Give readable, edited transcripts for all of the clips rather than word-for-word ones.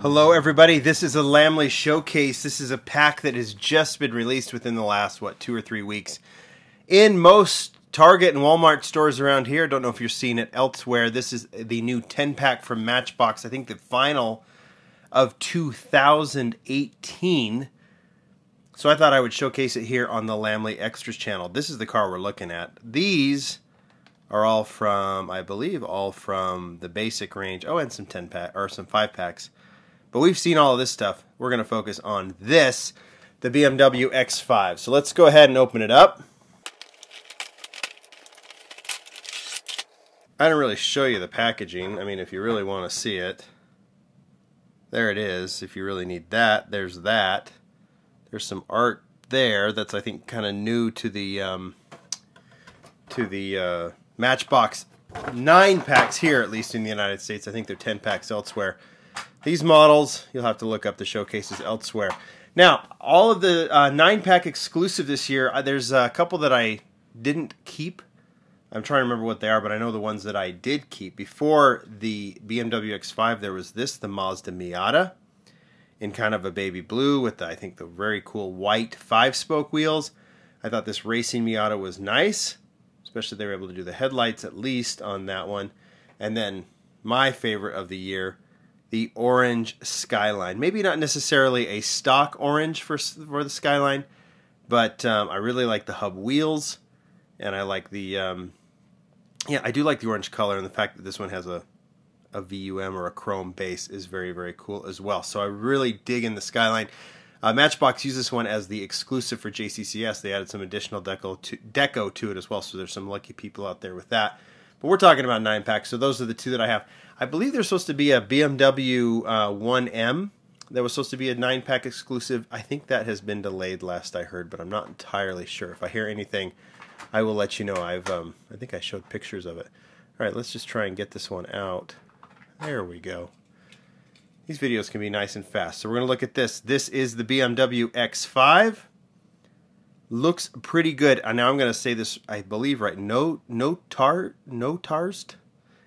Hello everybody, this is a Lamley showcase. This is a pack that has just been released within the last, 2 or 3 weeks. In most Target and Walmart stores around here, don't know if you're seeing it elsewhere, this is the new 10-pack from Matchbox. I think the final of 2018. So I thought I would showcase it here on the Lamley Extras channel. This is the car we're looking at. These are all from, I believe, all from the basic range. Oh, and some 10-pack or some 5-packs. But we've seen all of this stuff. We're going to focus on this, the Bmw X5. So let's go ahead and open it up. I didn't really show you the packaging. I mean, if you really want to see it, there it is. If you really need that, there's that. There's some art there that's, I think, kind of new to the Matchbox 9-packs here, at least in the United States. I think they're 10-packs elsewhere. These models, you'll have to look up the showcases elsewhere. Now, all of the 9-pack exclusive this year, there's a couple that I didn't keep. I'm trying to remember what they are, but I know the ones that I did keep. Before the Bmw X5, there was this, the Mazda Miata, in kind of a baby blue with, I think, the very cool white 5-spoke wheels. I thought this racing Miata was nice, especially they were able to do the headlights at least on that one. And then my favorite of the year, the orange Skyline. Maybe not necessarily a stock orange for the Skyline, but I really like the hub wheels, and I like the, yeah, I do like the orange color, and the fact that this one has a VUM or a chrome base is very, very cool as well. So I really dig in the Skyline. Matchbox used this one as the exclusive for JCCS. They added some additional deco to it as well, so there's some lucky people out there with that. But we're talking about 9-packs, so those are the two that I have. I believe there's supposed to be a BMW 1M that was supposed to be a 9-pack exclusive. I think that has been delayed last I heard, but I'm not entirely sure. If I hear anything, I will let you know. I think I showed pictures of it. All right, let's just try and get this one out. There we go. These videos can be nice and fast. So we're going to look at this. This is the BMW X5. Looks pretty good. And now I'm going to say this, I believe, right. Notarzt.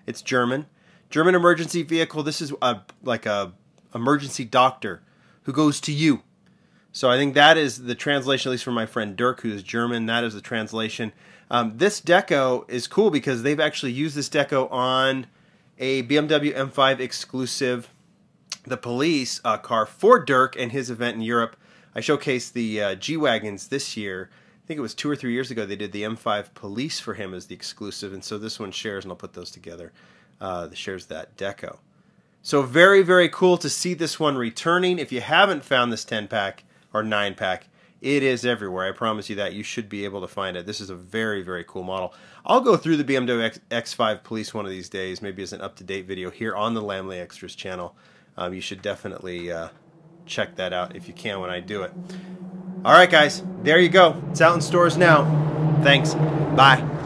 It's German. German emergency vehicle. This is like a emergency doctor who goes to you. So I think that is the translation, at least from my friend Dirk, who is German. That is the translation. This deco is cool because they've actually used this deco on a BMW M5 exclusive, the police car for Dirk and his event in Europe. I showcased the G-Wagons this year. I think it was 2 or 3 years ago they did the M5 Police for him as the exclusive, and so this one shares, and I'll put those together, shares that deco. So very, very cool to see this one returning. If you haven't found this 10-pack or 9-pack, it is everywhere. I promise you that. You should be able to find it. This is a very, very cool model. I'll go through the BMW X5 Police one of these days, maybe as an up-to-date video here on the Lamley Extras channel. You should definitely check that out if you can when I do it. All right, guys, there you go. It's out in stores now. Thanks. Bye.